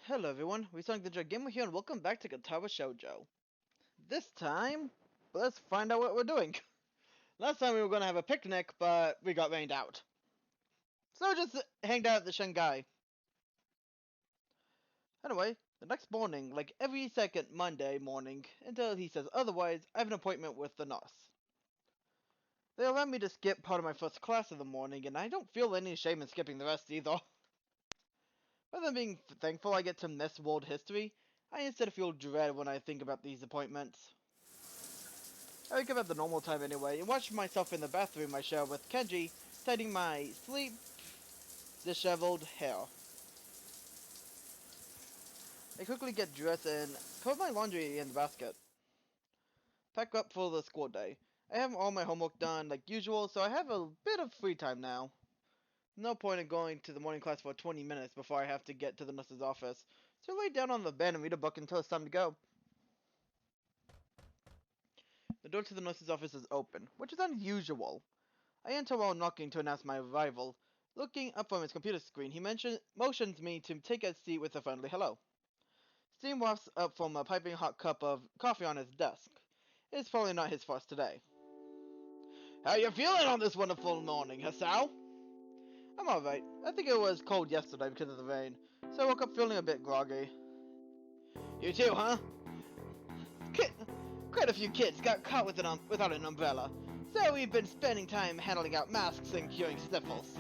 Hello everyone, Restarting the Drug Gamer here and welcome back to Katawa Shoujo. This time, let's find out what we're doing. Last time we were going to have a picnic, but we got rained out. So just hanged out at the Shanghai. Anyway, the next morning, like every second Monday morning, until he says otherwise, I have an appointment with the nurse. They allow me to skip part of my first class of the morning, and I don't feel any shame in skipping the rest either. Rather than being thankful I get to miss world history, I instead feel dread when I think about these appointments. I wake up at the normal time anyway, and watch myself in the bathroom I share with Kenji, tidying my sleep disheveled hair. I quickly get dressed and put my laundry in the basket. Pack up for the school day. I have all my homework done like usual, so I have a bit of free time now. No point in going to the morning class for 20 minutes before I have to get to the nurse's office, so I lay down on the bed and read a book until it's time to go. The door to the nurse's office is open, which is unusual. I enter while knocking to announce my arrival. Looking up from his computer screen, he motions me to take a seat with a friendly hello. Steam wafts up from a piping hot cup of coffee on his desk. It's probably not his first today. How you feeling on this wonderful morning, Hasao? I'm alright. I think it was cold yesterday because of the rain, so I woke up feeling a bit groggy. You too, huh? Quite a few kids got caught without an umbrella, so we've been spending time handing out masks and curing sniffles.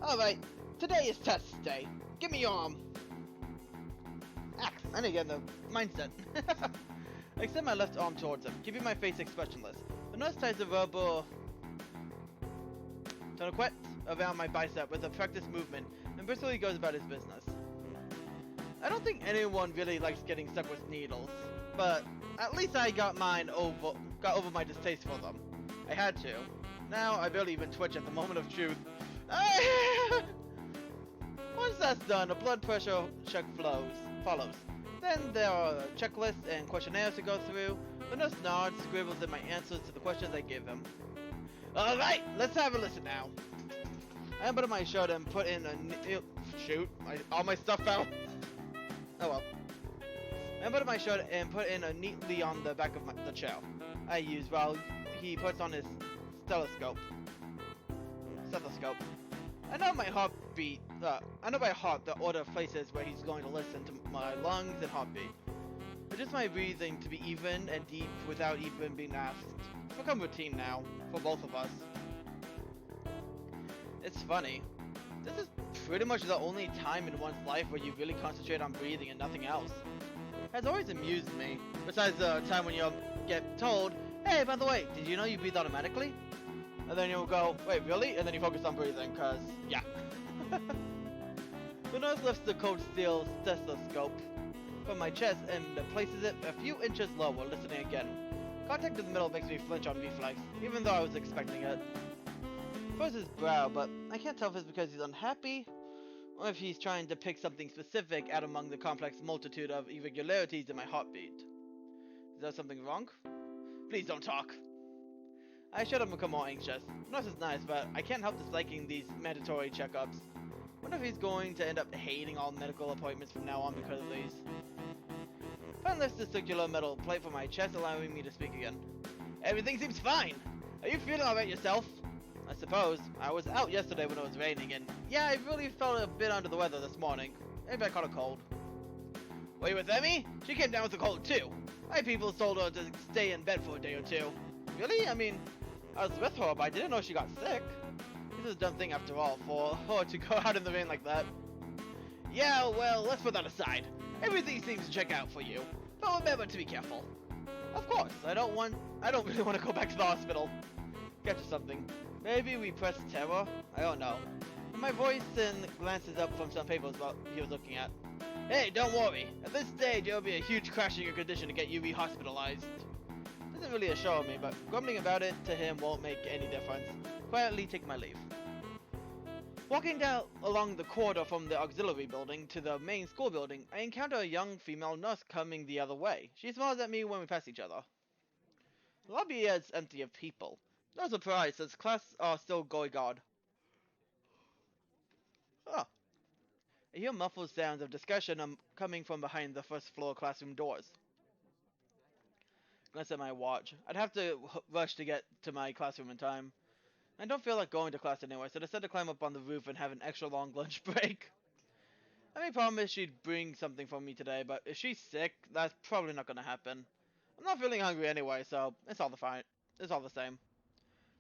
Alright, today is test day. Give me your arm. I need to get in the mindset. I extend my left arm towards him, keeping my face expressionless. The nurse ties a rubber tourniquet around my bicep with a practiced movement, and briskly goes about his business. I don't think anyone really likes getting stuck with needles, but at least I got over my distaste for them. I had to. Now I barely even twitch at the moment of truth. Once that's done, a blood pressure check follows. Then there are checklists and questionnaires to go through. The nurse nods, scribbles in my answers to the questions I give him. Alright, let's have a listen now. I unbuttoned my shirt and put in all my stuff fell. Oh well. I unbuttoned my shirt and put in neatly on the back of the chair I use while he puts on his stethoscope. I know my heartbeat. I know by heart the order of places where he's going to listen to my lungs and heartbeat. Adjust my breathing to be even and deep without even being asked. It's become routine now for both of us. It's funny. This is pretty much the only time in one's life where you really concentrate on breathing and nothing else. It has always amused me. Besides the time when you get told, "Hey, by the way, did you know you breathe automatically?" And then you'll go, "Wait, really?" And then you focus on breathing, cause yeah. The nurse lifts the cold steel stethoscope from my chest and places it a few inches lower, listening again. Contact in the middle makes me flinch on reflex, even though I was expecting it. Furrows his brow, but I can't tell if it's because he's unhappy, or if he's trying to pick something specific out among the complex multitude of irregularities in my heartbeat. Is there something wrong? Please don't talk. I shut up and become more anxious. Nurse is nice, but I can't help disliking these mandatory checkups. Wonder if he's going to end up hating all medical appointments from now on because of these. Finally lifts the circular metal plate from my chest, allowing me to speak again. Everything seems fine. Are you feeling alright yourself? I suppose. I was out yesterday when it was raining, and yeah, I really felt a bit under the weather this morning. Maybe I caught a cold. Were you with Emmy? She came down with a cold too. My people told her to stay in bed for a day or two. Really? I mean, I was with her, but I didn't know she got sick. This is a dumb thing after all, for her to go out in the rain like that. Yeah, well, let's put that aside. Everything seems to check out for you, but remember to be careful. Of course, I don't really want to go back to the hospital. Get to something. Maybe we press terror? I don't know. And my voice and glances up from some papers he was looking at. Hey, don't worry. At this stage, it'll be a huge crash in your condition to get you re-hospitalized. Doesn't really assure me, but grumbling about it to him won't make any difference. Quietly take my leave. Walking down along the corridor from the auxiliary building to the main school building, I encounter a young female nurse coming the other way. She smiles at me when we pass each other. The lobby is empty of people. No surprise, since class are still going on. Oh. I hear muffled sounds of discussion coming from behind the first floor classroom doors. Glance at my watch. I'd have to rush to get to my classroom in time. I don't feel like going to class anyway, so I decided to climb up on the roof and have an extra long lunch break. I promised she'd bring something for me today, but if she's sick, that's probably not gonna happen. I'm not feeling hungry anyway, so it's all the same.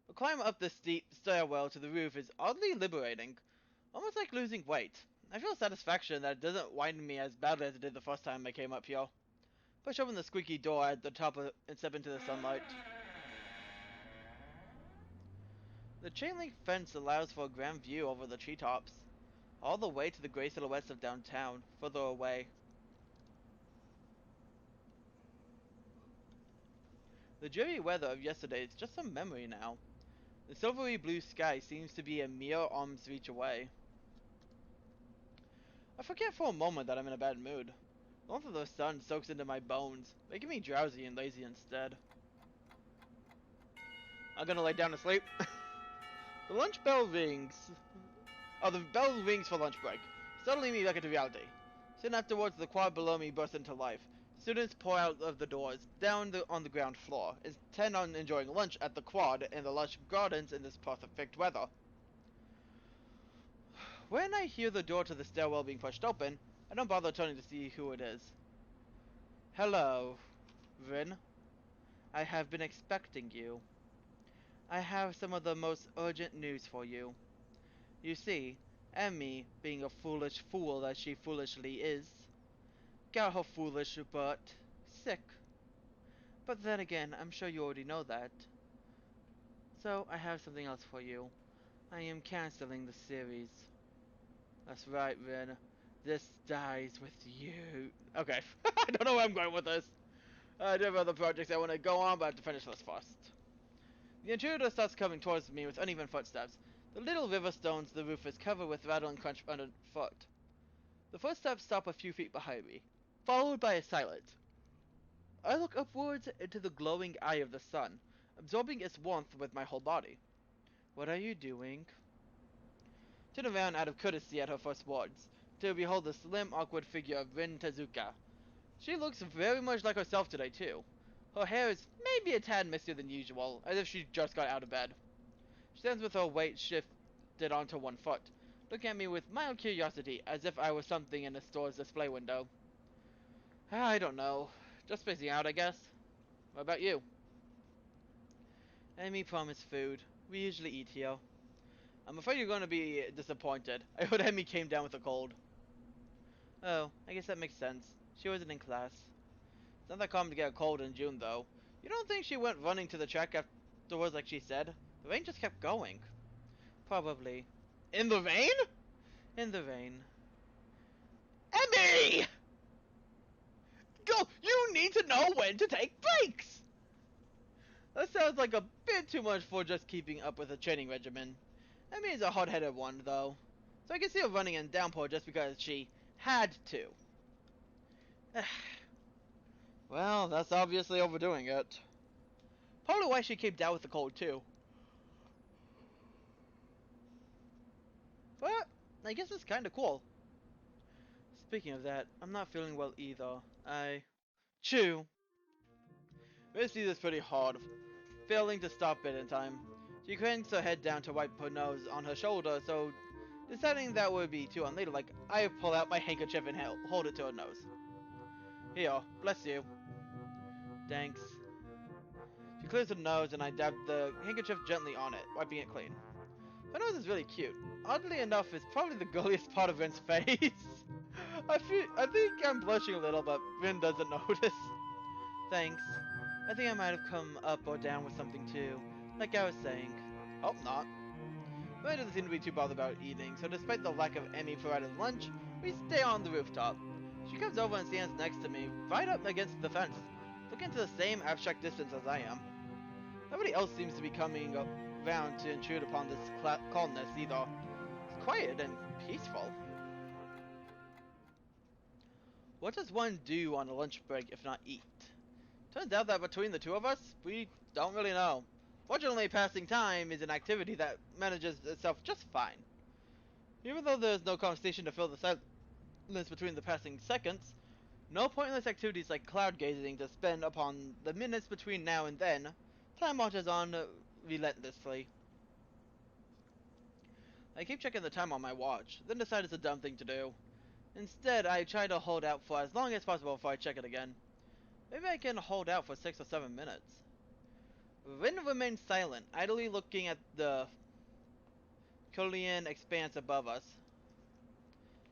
But climbing up the steep stairwell to the roof is oddly liberating, almost like losing weight. I feel satisfaction that it doesn't whiten me as badly as it did the first time I came up here. Push open the squeaky door at the top and step into the sunlight. The chain link fence allows for a grand view over the treetops, all the way to the gray silhouettes of downtown, further away. The dreary weather of yesterday is just a memory now. The silvery blue sky seems to be a mere arm's reach away. I forget for a moment that I'm in a bad mood. The warmth of the sun soaks into my bones, making me drowsy and lazy instead. I'm gonna lay down to sleep. The lunch bell rings. Oh, the bell rings for lunch break, startling me back into reality. Soon afterwards, the quad below me bursts into life. Students pour out of the doors, on the ground floor, intent on enjoying lunch at the quad in the lush gardens in this perfect weather. When I hear the door to the stairwell being pushed open, I don't bother turning to see who it is. Hello, Rin. I have been expecting you. I have some of the most urgent news for you. You see, Emmy, being a foolish fool that she foolishly is, got her foolish but sick. But then again, I'm sure you already know that. So, I have something else for you. I am canceling the series. That's right, Rin. This dies with you. Okay, I don't know where I'm going with this. I do have other projects I want to go on, but I have to finish this first. The intruder starts coming towards me with uneven footsteps. The little river stones the roof is covered with rattle and crunch underfoot. The footsteps stop a few feet behind me, followed by a silence. I look upwards into the glowing eye of the sun, absorbing its warmth with my whole body. What are you doing? Turn around out of courtesy at her first words, to behold the slim, awkward figure of Rin Tezuka. She looks very much like herself today, too. Her hair is maybe a tad mistier than usual, as if she just got out of bed. She stands with her weight shifted onto one foot, looking at me with mild curiosity, as if I was something in the store's display window. I don't know. Just spacing out, I guess. What about you? Amy promised food. We usually eat here. I'm afraid you're going to be disappointed. I heard Amy came down with a cold. Oh, I guess that makes sense. She wasn't in class. It's not that common to get a cold in June, though. You don't think she went running to the track afterwards like she said? The rain just kept going. Probably. In the rain? In the rain. Emmy! Go! You need to know when to take breaks! That sounds like a bit too much for just keeping up with a training regimen. Emmy is a hot-headed one, though. So I can see her running in downpour just because she had to. Well, that's obviously overdoing it. Probably why she came down with the cold, too. But, I guess it's kinda cool. Speaking of that, I'm not feeling well either. Chew. Misty is pretty hard, failing to stop it in time. She cranks her head down to wipe her nose on her shoulder, so deciding that would be too unladylike, I pull out my handkerchief and hold it to her nose. Here, bless you. Thanks. She clears her nose and I dab the handkerchief gently on it, wiping it clean. Her nose is really cute. Oddly enough, it's probably the girliest part of Rin's face. I think I'm blushing a little, but Rin doesn't notice. Thanks. I think I might have come up or down with something too, like I was saying. Hope not. Rin doesn't seem to be too bothered about eating, so despite the lack of Emmy provided lunch, we stay on the rooftop. She comes over and stands next to me, right up against the fence, looking to the same abstract distance as I am. Nobody else seems to be coming around to intrude upon this calmness either. It's quiet and peaceful. What does one do on a lunch break if not eat? Turns out that between the two of us, we don't really know. Fortunately, passing time is an activity that manages itself just fine. Even though there's no conversation to fill the silence minutes between the passing seconds. No pointless activities like cloud gazing to spend upon the minutes between now and then. Time marches on relentlessly. I keep checking the time on my watch, then decide it's a dumb thing to do. Instead, I try to hold out for as long as possible before I check it again. Maybe I can hold out for 6 or 7 minutes. Rin remains silent, idly looking at the Korean expanse above us.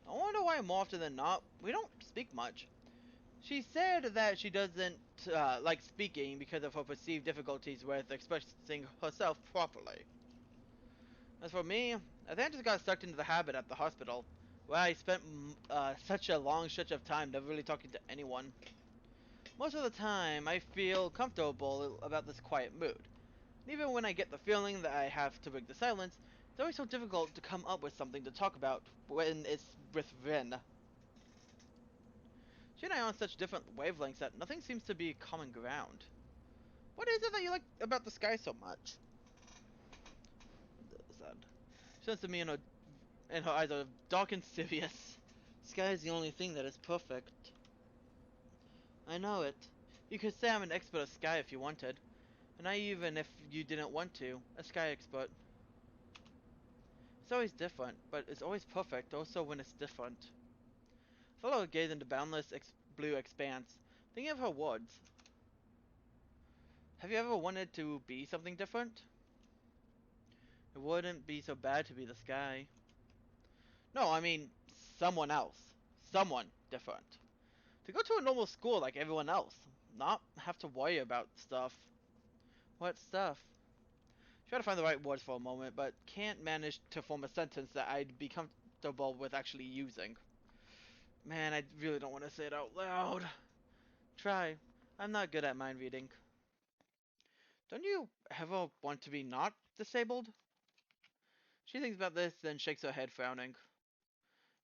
I wonder why more often than not, we don't speak much. She said that she doesn't like speaking because of her perceived difficulties with expressing herself properly. As for me, I think I just got stuck into the habit at the hospital, where I spent such a long stretch of time never really talking to anyone. Most of the time, I feel comfortable about this quiet mood. And even when I get the feeling that I have to break the silence, it's always so difficult to come up with something to talk about when it's with Rin. She and I are on such different wavelengths that nothing seems to be common ground. What is it that you like about the sky so much? Said. She looks at me and her eyes are dark and serious. Sky is the only thing that is perfect. I know it. You could say I'm an expert at sky if you wanted. And I even if you didn't want to, a sky expert. It's always different, but it's always perfect also when it's different. Fellow gazed into boundless blue expanse, thinking of her words. Have you ever wanted to be something different? It wouldn't be so bad to be the sky. No, I mean someone else. Someone different. To go to a normal school like everyone else. Not have to worry about stuff. What stuff? Try to find the right words for a moment, but can't manage to form a sentence that I'd be comfortable with actually using. Man, I really don't want to say it out loud. Try. I'm not good at mind reading. Don't you ever want to be not disabled? She thinks about this, then shakes her head, frowning.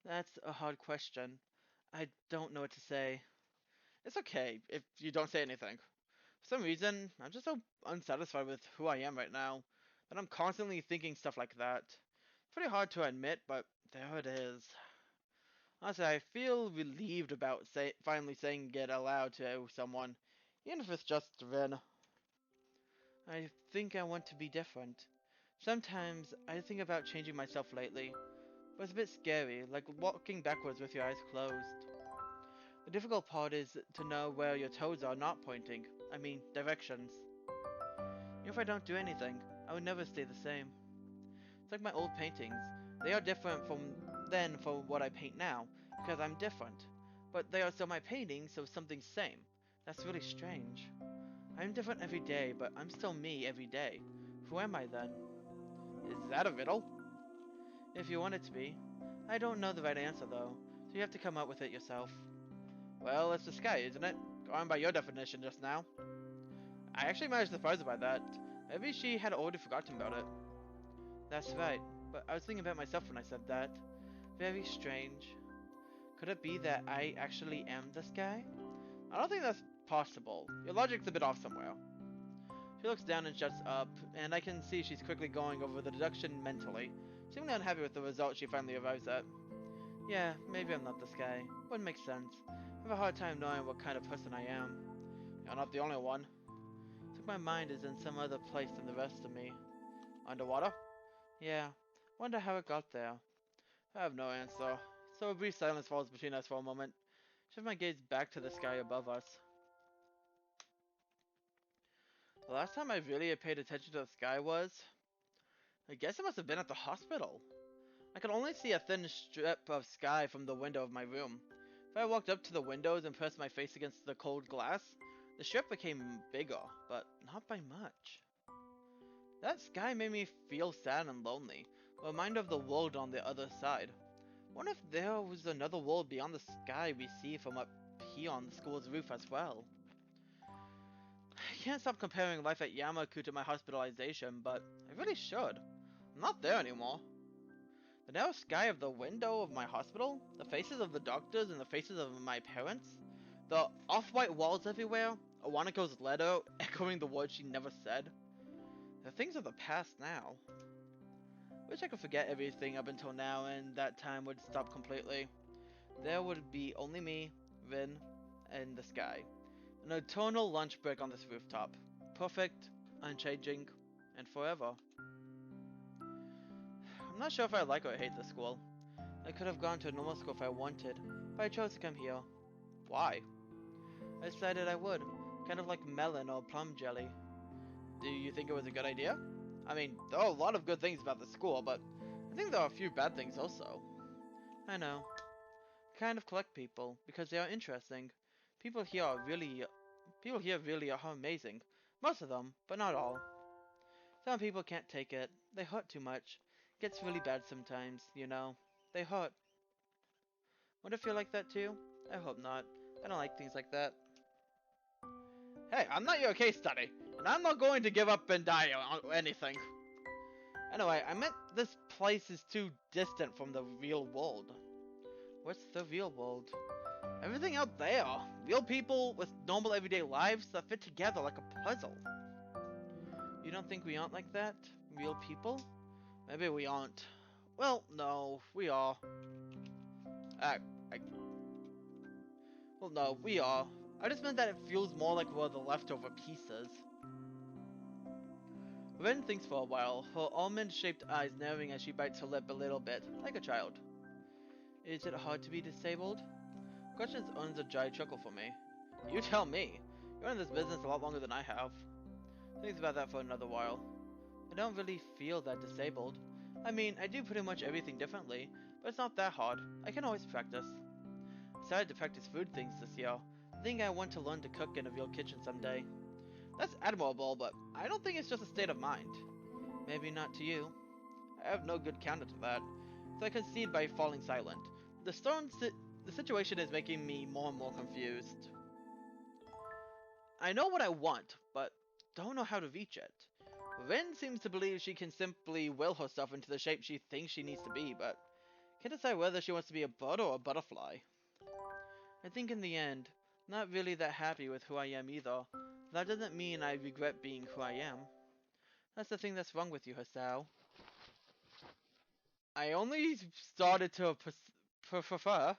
That's a hard question. I don't know what to say. It's okay if you don't say anything. For some reason, I'm just so unsatisfied with who I am right now that I'm constantly thinking stuff like that. It's pretty hard to admit, but there it is. Honestly, I feel relieved about finally saying it aloud to someone, even if it's just Rin. I think I want to be different. Sometimes I think about changing myself lately, but it's a bit scary, like walking backwards with your eyes closed. The difficult part is to know where your toes are not pointing. I mean, directions. If I don't do anything, I would never stay the same. It's like my old paintings. They are different from then from what I paint now, because I'm different. But they are still my paintings, so something's same. That's really strange. I'm different every day, but I'm still me every day. Who am I then? Is that a riddle? If you want it to be. I don't know the right answer though, so you have to come up with it yourself. Well, it's the sky, isn't it? Going by your definition just now. I actually managed to surprise her by that. Maybe she had already forgotten about it. That's right, but I was thinking about myself when I said that. Very strange. Could it be that I actually am this guy? I don't think that's possible. Your logic's a bit off somewhere. She looks down and shuts up, and I can see she's quickly going over the deduction mentally, seemingly unhappy with the result she finally arrives at. Yeah, maybe I'm not this guy. Wouldn't make sense. I have a hard time knowing what kind of person I am. You're not the only one. It's like my mind is in some other place than the rest of me. Underwater? Yeah. Wonder how it got there. I have no answer. So a brief silence falls between us for a moment. Shift my gaze back to the sky above us. The last time I really paid attention to the sky was... I guess it must have been at the hospital. I could only see a thin strip of sky from the window of my room. If I walked up to the windows and pressed my face against the cold glass, the strip became bigger, but not by much. That sky made me feel sad and lonely, a reminder of the world on the other side. Wonder if there was another world beyond the sky we see from up here on the school's roof as well. I can't stop comparing life at Yamaku to my hospitalization, but I really should. I'm not there anymore. The narrow sky of the window of my hospital, the faces of the doctors and the faces of my parents, the off-white walls everywhere, Awanako's letter echoing the words she never said. They're things of the past now. Wish I could forget everything up until now and that time would stop completely. there would be only me, Vin, and the sky. An eternal lunch break on this rooftop. Perfect, unchanging, and forever. I'm not sure if I like or hate this school. I could have gone to a normal school if I wanted, but I chose to come here. Why? I decided I would, kind of like melon or plum jelly. Do you think it was a good idea? I mean, there are a lot of good things about the school, but I think there are a few bad things also. I know. I kind of collect people, because they are interesting. People here are really, people here really are amazing. Most of them, but not all. Some people can't take it. They hurt too much. Gets really bad sometimes, you know. They hurt. Would it feel like that too? I hope not. I don't like things like that. Hey, I'm not your case study, and I'm not going to give up and die or anything. Anyway, I meant this place is too distant from the real world. What's the real world? Everything out there. Real people with normal everyday lives that fit together like a puzzle. You don't think we aren't like that? Real people? Maybe we aren't. Well, no, we are. Uh, I, well, no, we are. I just meant that it feels more like we're the leftover pieces. Ren thinks for a while, her almond-shaped eyes narrowing as she bites her lip a little bit, like a child. Is it hard to be disabled? Questions earns a dry chuckle for me. You tell me. You're in this business a lot longer than I have. Thinks about that for another while. I don't really feel that disabled. I mean, I do pretty much everything differently, but it's not that hard. I can always practice. I decided to practice food things this year. I think I want to learn to cook in a real kitchen someday. That's admirable, but I don't think it's just a state of mind. Maybe not to you. I have no good counter to that, so I concede by falling silent. The situation is making me more and more confused. I know what I want, but don't know how to reach it. Ren seems to believe she can simply will herself into the shape she thinks she needs to be, but can't decide whether she wants to be a bird or a butterfly. I think in the end, I'm not really that happy with who I am either. That doesn't mean I regret being who I am. That's the thing that's wrong with you, Hasao. I only started to prefer.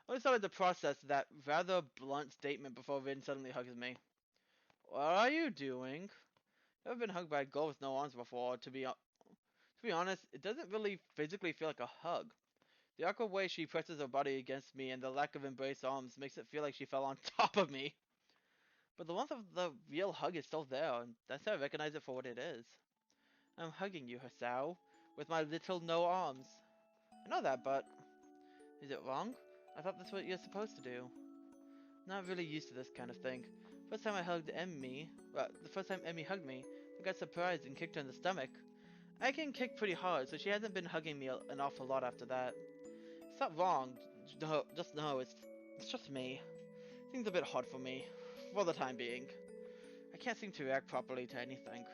Only started to process that rather blunt statement before Rin suddenly hugs me. What are you doing? I've been hugged by a girl with no arms before. To be honest, it doesn't really physically feel like a hug. The awkward way she presses her body against me and the lack of embraced arms makes it feel like she fell on top of me. But the warmth of the real hug is still there, and that's how I recognize it for what it is. I'm hugging you, Hasao, with my little no arms. I know that, but is it wrong? I thought that's what you're supposed to do. Not really used to this kind of thing. First time I hugged Emmy, well, the first time Emmy hugged me, I got surprised and kicked her in the stomach. I can kick pretty hard, so she hasn't been hugging me an awful lot after that. It's not wrong, no, just no, it's just me. Things a bit hard for me, for the time being. I can't seem to react properly to anything.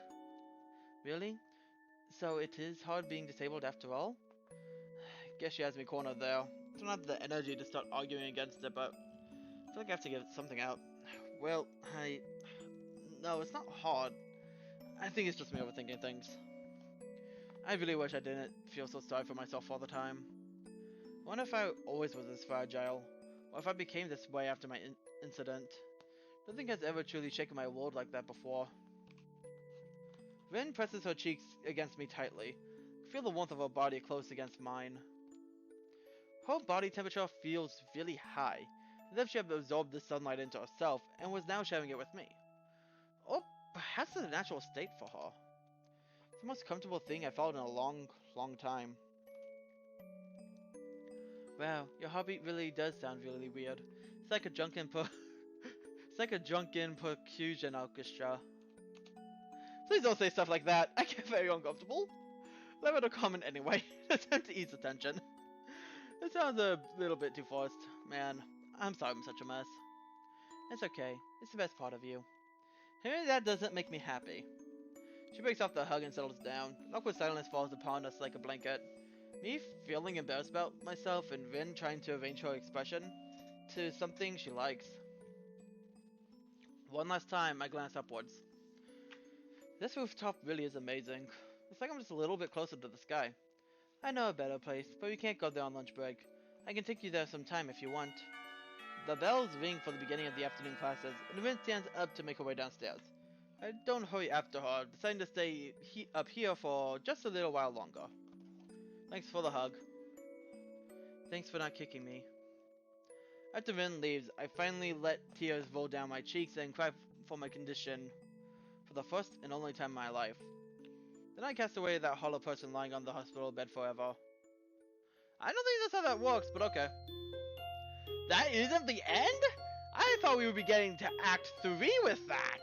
Really? So it is hard being disabled after all? Guess she has me cornered there. I don't have the energy to start arguing against it, but I feel like I have to give something out. Well, no, it's not hard. I think it's just me overthinking things. I really wish I didn't feel so sorry for myself all the time. I wonder if I always was this fragile, or if I became this way after my incident. Nothing has ever truly shaken my world like that before. Rin presses her cheeks against me tightly. I feel the warmth of her body close against mine. Her body temperature feels really high, as if she had absorbed the sunlight into herself and was now sharing it with me. Or perhaps it's a natural state for her. It's the most comfortable thing I've felt in a long, long time. Wow, your heartbeat really does sound really weird. It's like a drunken it's like a drunken percussion orchestra. Please don't say stuff like that. I get very uncomfortable. Let me comment anyway. Attempt to ease the tension. It sounds a little bit too forced. Man, I'm sorry I'm such a mess. It's okay. It's the best part of you. Hearing that doesn't make me happy. She breaks off the hug and settles down. An awkward silence falls upon us like a blanket. Me feeling embarrassed about myself and Rin trying to arrange her expression to something she likes. One last time, I glance upwards. This rooftop really is amazing. It's like I'm just a little bit closer to the sky. I know a better place, but we can't go there on lunch break. I can take you there sometime if you want. The bells ring for the beginning of the afternoon classes, and Rin stands up to make her way downstairs. I don't hurry after her, deciding to stay up here for just a little while longer. Thanks for the hug. Thanks for not kicking me. After Rin leaves, I finally let tears roll down my cheeks and cry for my condition for the first and only time in my life. Then I cast away that hollow person lying on the hospital bed forever. I don't think that's how that works, but okay. That isn't the end? I thought we would be getting to Act 3 with that!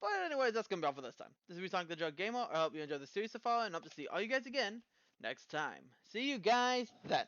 But anyways, that's gonna be all for this time. This is Sonic the Jug Gamer. I hope you enjoyed the series so far, and hope to see all you guys again next time. See you guys then!